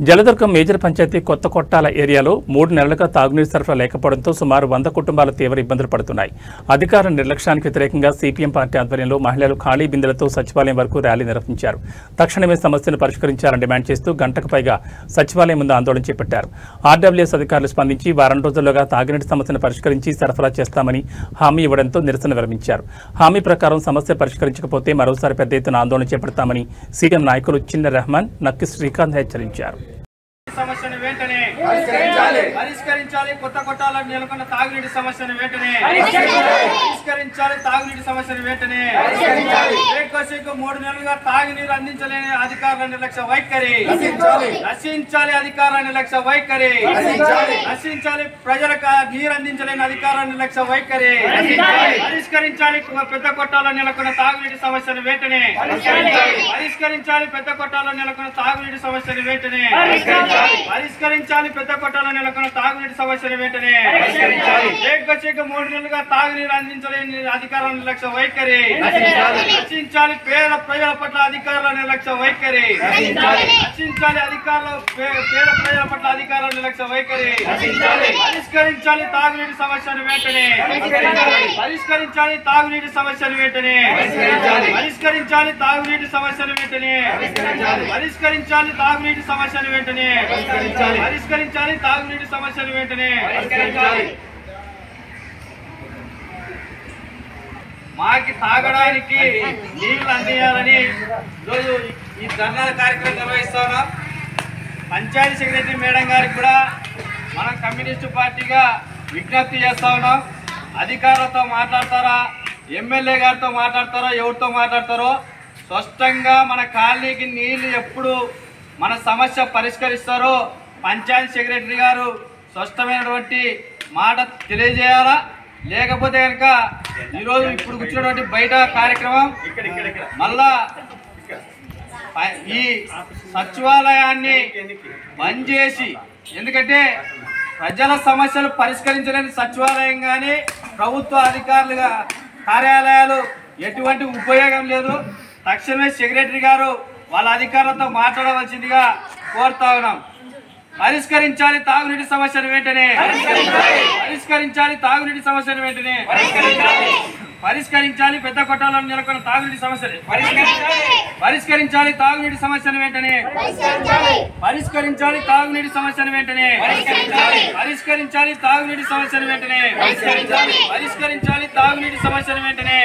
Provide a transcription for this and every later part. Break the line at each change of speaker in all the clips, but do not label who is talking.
Jaladurgam major panchayat కొత్త కొట్టాల ఏరియాలో 3 నెలలుగా తాగునీరు సరఫరా లేకపోవడంతో సుమారు 100 కుటుంబాలు తీవ్ర ఇబ్బందులు పడుతున్నాయి. అధికారుల నిర్లక్ష్యానికి వ్యతిరేకంగా సిపిఎం పార్టీ ఆధ్వర్యంలో మహిళలు ఖాళీ బిందెలతో సచివాలయం వరకు ర్యాలీ నిర్వహించారు. తక్షణమే సమస్యను పరిష్కరించాలని డిమాండ్ చేస్తూ గంటకు పైగా సచివాలయం ముందు ఆందోళన చేపట్టారు. ఆర్డబ్ల్యూఎస్ అధికారులు స్పందించి వారం రోజుల్లోగా తాగునీటి సమస్యను పరిష్కరించి సరఫరా చేస్తామని హామీ ఇవ్వడంతో నిరసన విరమించారు. హామీ ప్రకారం సమస్య పరిష్కరించకపోతే మరోసారి పెద్ద ఎత్తున ఆందోళన చేపడతామని సీఎం నాయకులు చిన్న రెహమాన్, నక్కి శ్రీకాంత్ హెచ్చరించారు.
సమస్యను వెంటనే పరిష్కరించాలి. కొత్త కొట్టాలకు నెలకొన్న తాగునీటి సమస్యను వెంటనే పరిష్కరించాలి. తాగునీటి సమస్యను వెంటనే 3 నెలలుగా తాగునీరు అందించలేని అధికారుల నిర్లక్ష్య వైఖరి నశించాలి. అధికారుల నిర్లక్ష్య వైఖరి నశించాలి. ప్రజలకు నీరు అందించలేని అధికారుల నిర్లక్ష్య వైఖరి పరిష్కరించాలి. పెద్ద కొట్టాల నెలకొన్న తాగునీటి సమస్యను వెంటనే పరిష్కరించాలి. పెద్ద కొట్టాల నెలకొన్న తాగునీటి సమస్యను వెంటనే పరిష్కరించాలి. పెద్ద కొట్టాల నెలకొన్న తాగునీటి సమస్యను వెంటనే 3 నెలలుగా తాగునీరు అందించలేని అధికారుల నిర్లక్ష్య వైఖరి నశించాలి. పేద ప్రజల పట్ల అధికారుల నిర్లక్ష్య వైఖరి నశించాలి. పేద ప్రజల పట్ల అధికారుల నిర్లక్ష్య వైఖరి పరిష్కరించాలి. తాగునీటి సమస్యను వెంటనే పరిష్కరించాలి. తాగునీటి సమస్యను వెంటనే పరిష్కరించాలి. తాగునీటి సమస్యను వెంటనే పరిష్కరించాలి. తాగునీటి సమస్యను వెంటనే పరిష్కరించాలి. తాగునీటి సమస్యను వెంటనే మాకి తాగడానికి నీళ్లు అందించాలని ఈరోజు ఈ ధర్నా కార్యక్రమం నిర్వహిస్తున్నాం. పంచాయతీ సెక్రటరీ మేడం గారికి కూడా మనం కమ్యూనిస్టు పార్టీగా విజ్ఞప్తి చేస్తా ఉన్నాం. అధికారులతో మాట్లాడతారా, ఎమ్మెల్యే గారితో మాట్లాడతారో, ఎవరితో మాట్లాడతారో స్పష్టంగా మన కాలనీకి నీళ్లు ఎప్పుడు మన సమస్య పరిష్కరిస్తారో పంచాయతీ సెక్రటరీ గారు స్పష్టమైనటువంటి మాట తెలియజేయాలా. లేకపోతే కనుక ఈరోజు ఇప్పుడు కూర్చున్నటువంటి బయట కార్యక్రమం మళ్ళా ఈ సచివాలయాన్ని బంద్ చేసి, ఎందుకంటే ప్రజల సమస్యలు పరిష్కరించలేని సచివాలయం కానీ ప్రభుత్వ అధికారులుగా కార్యాలయాలు ఎటువంటి ఉపయోగం లేదు. తక్షణమే సెక్రటరీ గారు వాళ్ళ అధికారులతో మాట్లాడవలసిందిగా కోరుతా ఉన్నాం. పరిష్కరించాలి. తాగునీటి సమస్యను వెంటనే పరిష్కరించాలి. తాగునీటి సమస్యను వెంటనే పరిష్కరించాలి. పెద్ద కొట్టాలను నెలకొన్న తాగునీటి సమస్యలు పరిష్కరించాలి. తాగునీటి సమస్యను వెంటనే పరిష్కరించాలి. తాగునీటి సమస్యను వెంటనే పరిష్కరించాలి. తాగునీటి సమస్యను వెంటనే పరిష్కరించాలి. తాగునీటి సమస్యను వెంటనే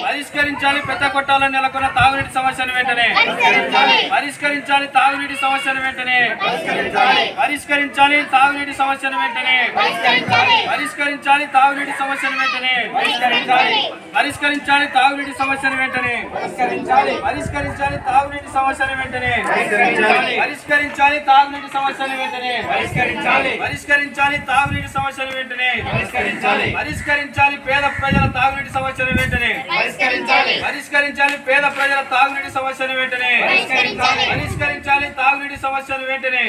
పరిష్కరించాలి. పెద్ద కొట్టాలను నెలకొన్న తాగునీటి సమస్యను వెంటనే పరిష్కరించాలి. తాగునీటి సమస్యను వెంటనే పరిష్కరించాలి. తాగునీటి సమస్యను వెంటనే పరిష్కరించాలి. తాగునీటి సమస్యను వెంటనే పరిష్కరించాలి. తాగునీటి సమస్యను వెంటనే పరిష్కరించాలి. తాగునీటి సమస్యను వెంటనే పరిష్కరించాలి. తాగునీటి సమస్యను వెంటనే పరిష్కరించాలి. తాగునీటి సమస్యను వెంటనే పరిష్కరించాలి. పేద ప్రజల తాగునీటి సమస్యను వెంటనే పరిష్కరించాలి. పేద ప్రజల తాగునీటి సమస్యను వెంటనే పరిష్కరించాలి. తాగునీటి సమస్యను వెంటనే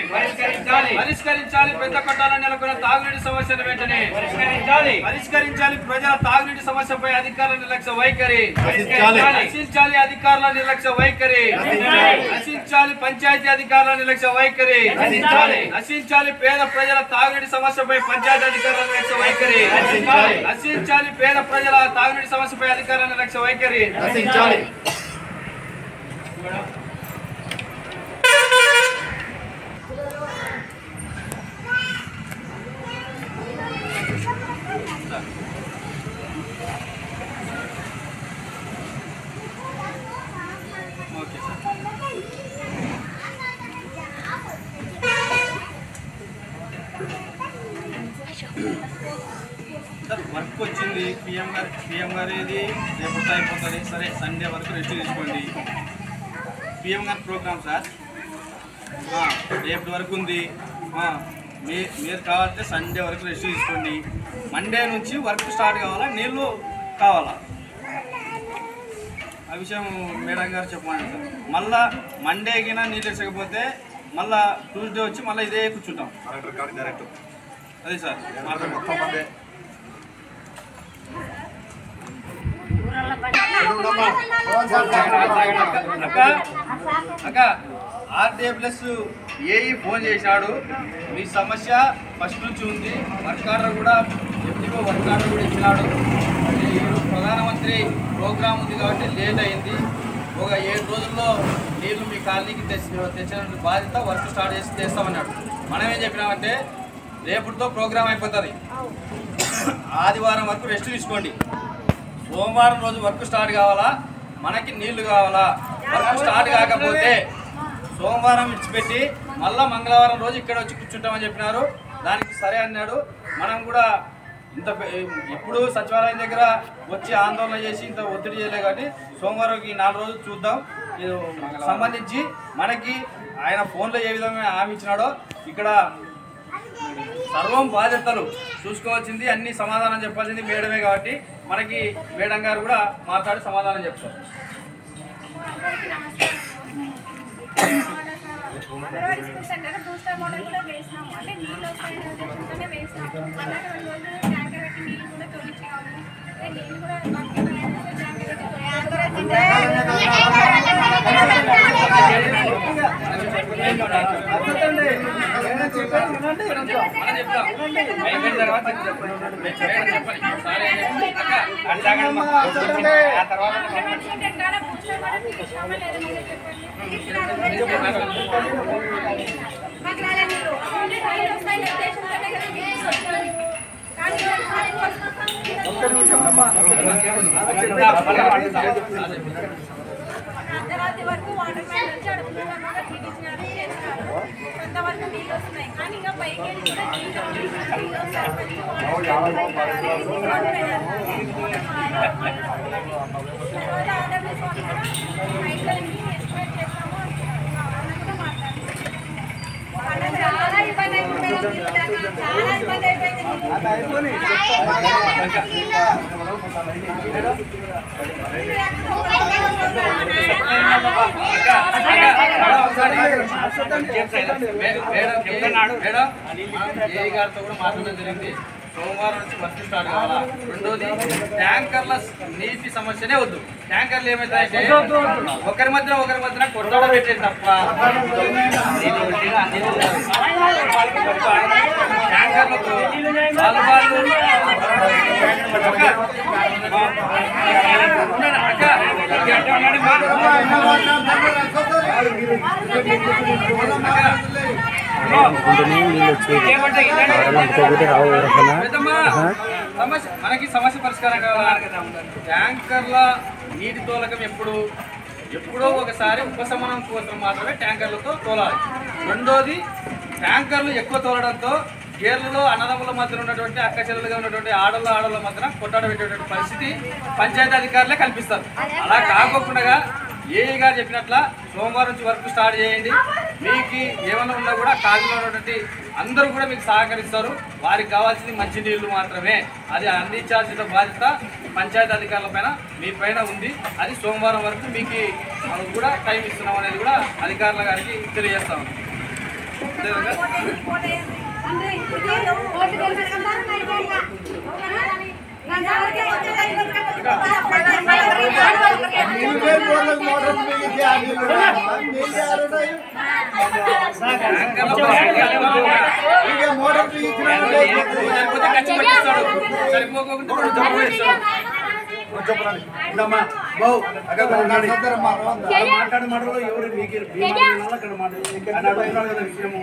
పరిష్కరించాలి. పెద్ద కొట్టాల నెలకొన్న తాగునీటి సమస్యను వెంటనే పరిష్కరించాలి. ప్రజల తాగునీటి సమస్యపై అధికారుల నిర్లక్ష్య వైఖరి నశించాలి. అధికారుల నిర్లక్ష్య వైఖరి నశించాలి. పంచాయతీ అధికారుల నిర్లక్ష్య వైఖరి నశించాలి. పేద ప్రజల తాగునీటి సమస్యపై పంచాయతీ అధికారుల నిర్లక్ష్య వైఖరి నశించాలి. పేద ప్రజల తాగునీటి సమస్యపై అధికారుల నిర్లక్ష్య వైఖరి నశించాలి. వర్క్ వచ్చింది పిఎం గారు ఇది రేపు అయిపోతుంది. సరే సండే వరకు రెస్ట్ తీసుకోండి. పిఎం గారి ప్రోగ్రామ్ సార్ రేపటి వరకు ఉంది. మీరు కావాలంటే సండే వరకు రెస్ట్ తీసుకోండి. మండే నుంచి వర్క్ స్టార్ట్ కావాలా, నీళ్ళు కావాలా, ఆ విషయం మేడం గారు చెప్పమని సార్. మళ్ళా మండేకినా నీళ్ళు తెచ్చకపోతే మళ్ళీ ట్యూస్డే వచ్చి మళ్ళీ ఇదే కూర్చుంటాం డైరెక్ట్. అదే సార్ మొత్తం మండే అక్క ఆర్డీఏ+ ఏఈ ఫోన్ చేశాడు, మీ సమస్య ఫస్ట్ నుంచి ఉంది, వర్క్ ఆర్డర్ కూడా FDO వర్క్ ఆర్డర్ కూడా ఇచ్చినాడు. ప్రధానమంత్రి ప్రోగ్రాం ఉంది కాబట్టి లేట్ అయింది. ఒక 7 రోజుల్లో నీళ్లు మీ కాలనీకి తెచ్చిన బాధ్యత వర్క్ స్టార్ట్ చేస్తామన్నాడు. మనం ఏం చెప్పినామంటే రేపుతో ప్రోగ్రాం అయిపోతుంది, ఆదివారం వరకు రెస్ట్ తీసుకోండి, సోమవారం రోజు వర్క్ స్టార్ట్ కావాలా, మనకి నీళ్లు కావాలా. వర్క్ స్టార్ట్ కాకపోతే సోమవారం విడిచిపెట్టి మళ్ళీ మంగళవారం రోజు ఇక్కడ వచ్చి కూర్చుంటామని చెప్పినారు. దానికి సరే అన్నాడు. మనం కూడా ఇప్పుడు సచివాలయం దగ్గర వచ్చి ఆందోళన చేసి ఇంత ఒత్తిడి చేయలేదు కాబట్టి సోమవారం ఈ 4 రోజులు చూద్దాం. సంబంధించి మనకి ఆయన ఫోన్లో ఏ విధంగా హామీ ఇచ్చినాడో ఇక్కడ సర్వం బాధ్యతలు చూసుకోవాల్సింది, అన్ని సమాధానం చెప్పాల్సింది మేడమే కాబట్టి మనకి మేడం గారు కూడా మాట్లాడి సమాధానం చెప్తారు.
అర్ధరాత్రి వరకు వాటర్ మ్యాన్ వచ్చి అడుగుతున్నారు, కొంతవరకు నీళ్ళు వస్తున్నాయి కానీ ఇంకా పైకి వెళ్ళి కూడా నీళ్ళు చాలా ఇబ్బంది అయిపోయింది, చాలా ఇబ్బంది అయిపోయింది. ఏ గారితో కూడా మాట్లాడడం జరిగింది. సోమవారం నుంచి వర్క్ స్టార్ట్ కావాలా. రెండోది ట్యాంకర్ల నీటి సమస్యనే వద్దు. ట్యాంకర్లు ఏమైతాయంటే ఒకరి మధ్యన కొట్టాడ పెట్టేది తప్ప ట్యాంకర్లతో మనకి సమస్య పరిష్కారం కావాలి. ట్యాంకర్ల నీటి తోలకం ఎప్పుడో ఒకసారి ఉపశమనం కోసం మాత్రమే ట్యాంకర్లతో తోలాలి. రెండోది ట్యాంకర్లు ఎక్కువ తోలడంతో గేర్లలో అన్నదమ్ముల మధ్య ఉన్నటువంటి అక్కచెల్లెలుగా ఉన్నటువంటి ఆడళ్ళ మధ్యన కొట్టాడ పెట్టేటువంటి పరిస్థితి పంచాయతీ అధికారులే కల్పిస్తారు. అలా కాకుండా ఏఈ గారు చెప్పినట్ల సోమవారం నుంచి వర్క్ స్టార్ట్ చేయండి. మీకు ఏమైనా ఉన్నా కూడా కాలనీలో ఉన్నటువంటి అందరూ కూడా మీకు సహకరిస్తారు. వారికి కావాల్సింది మంచినీళ్ళు మాత్రమే. అది అందించాల్సిన బాధ్యత పంచాయతీ అధికారుల పైన మీ పైన ఉంది. అది సోమవారం వరకు మీకు కూడా టైం ఇస్తున్నాం అనేది కూడా అధికారుల గారికి తెలియజేస్తాము.
మాట్లాడే మాటలో ఎవరు మీకు అక్కడ మాట్లాడు విషయము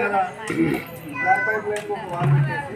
కదా. బ్లాక్ పైప్ లైన్ ఒక వాల్ పెట్టేసి